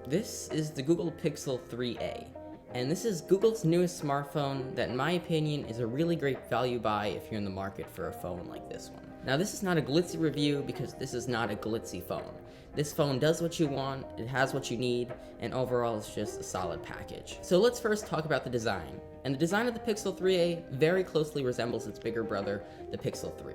This is the Google Pixel 3a, and this is Google's newest smartphone that in my opinion is a really great value buy if you're in the market for a phone like this one. Now this is not a glitzy review because this is not a glitzy phone. This phone does what you want, it has what you need, and overall it's just a solid package. So let's first talk about the design. And the design of the Pixel 3a very closely resembles its bigger brother, the Pixel 3.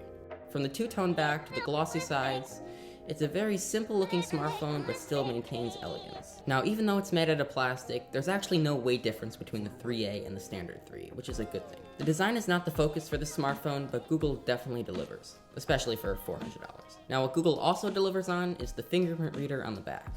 From the two-tone back to the glossy sides, it's a very simple looking smartphone but still maintains elegance. Now even though it's made out of plastic, there's actually no weight difference between the 3A and the standard 3, which is a good thing. The design is not the focus for this smartphone, but Google definitely delivers, especially for $400. Now what Google also delivers on is the fingerprint reader on the back.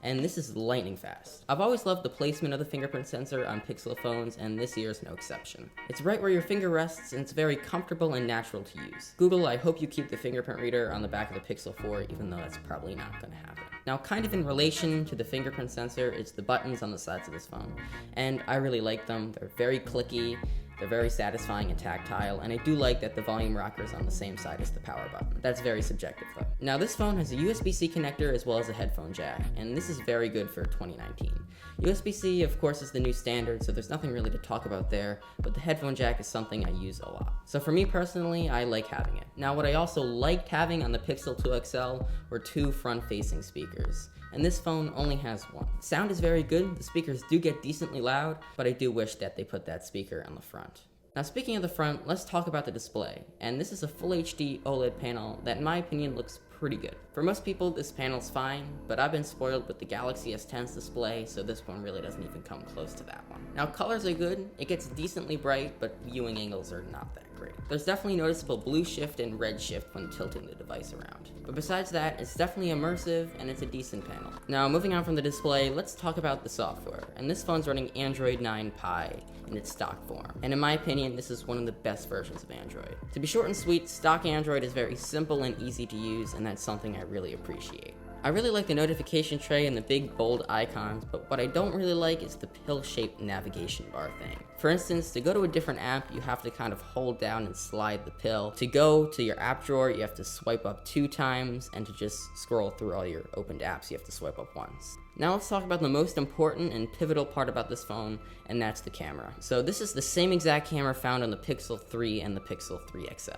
And this is lightning fast. I've always loved the placement of the fingerprint sensor on Pixel phones, and this year is no exception. It's right where your finger rests, and it's very comfortable and natural to use. Google, I hope you keep the fingerprint reader on the back of the Pixel 4, even though that's probably not going to happen. Now, kind of in relation to the fingerprint sensor, it's the buttons on the sides of this phone, and I really like them. They're very clicky. They're very satisfying and tactile, and I do like that the volume rocker is on the same side as the power button. That's very subjective though. Now this phone has a USB-C connector as well as a headphone jack, and this is very good for 2019. USB-C of course is the new standard, so there's nothing really to talk about there, but the headphone jack is something I use a lot. So for me personally, I like having it. Now what I also liked having on the Pixel 2 XL were two front-facing speakers. And this phone only has one. Sound is very good, the speakers do get decently loud, but I do wish that they put that speaker on the front. Now speaking of the front, let's talk about the display. And this is a Full HD OLED panel that in my opinion looks pretty good. For most people this panel's fine, but I've been spoiled with the Galaxy S10's display, so this one really doesn't even come close to that one. Now colors are good, it gets decently bright, but viewing angles are not that great. There's definitely noticeable blue shift and red shift when tilting the device around. But besides that, it's definitely immersive and it's a decent panel. Now moving on from the display, let's talk about the software. And this phone's running Android 9 Pie in its stock form. And in my opinion, this is one of the best versions of Android. To be short and sweet, stock Android is very simple and easy to use, and that's something I really appreciate. I really like the notification tray and the big bold icons, but what I don't really like is the pill-shaped navigation bar thing. For instance, to go to a different app, you have to kind of hold down and slide the pill. To go to your app drawer, you have to swipe up 2 times, and to just scroll through all your opened apps, you have to swipe up once. Now let's talk about the most important and pivotal part about this phone, and that's the camera. So this is the same exact camera found on the Pixel 3 and the Pixel 3 XL.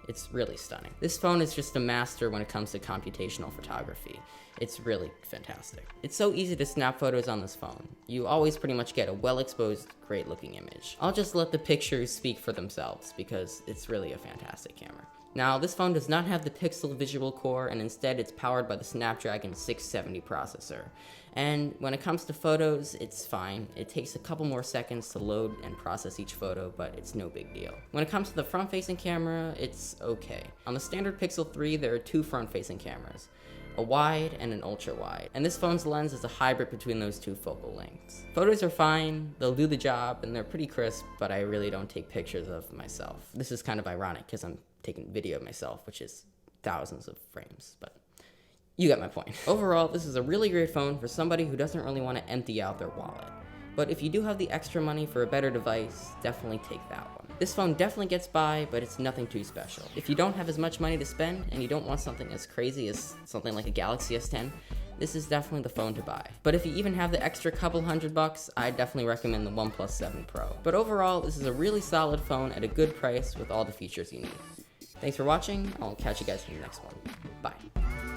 It's really stunning. This phone is just a master when it comes to computational photography. It's really fantastic. It's so easy to snap photos on this phone. You always pretty much get a well-exposed, great-looking image. I'll just let the pictures speak for themselves because it's really a fantastic camera. Now, this phone does not have the Pixel Visual Core, and instead it's powered by the Snapdragon 670 processor. And when it comes to photos, it's fine. It takes a couple more seconds to load and process each photo, but it's no big deal. When it comes to the front-facing camera, it's okay. On the standard Pixel 3, there are 2 front-facing cameras, a wide and an ultra-wide. And this phone's lens is a hybrid between those 2 focal lengths. Photos are fine, they'll do the job, and they're pretty crisp, but I really don't take pictures of myself. This is kind of ironic, because I'm taking video of myself, which is thousands of frames, but you get my point. Overall, this is a really great phone for somebody who doesn't really want to empty out their wallet. But if you do have the extra money for a better device, definitely take that one. This phone definitely gets by, but it's nothing too special. If you don't have as much money to spend, and you don't want something as crazy as something like a Galaxy S10, this is definitely the phone to buy. But if you even have the extra couple $100, I definitely recommend the OnePlus 7 Pro. But overall, this is a really solid phone at a good price with all the features you need. Thanks for watching, I'll catch you guys in the next one. Bye.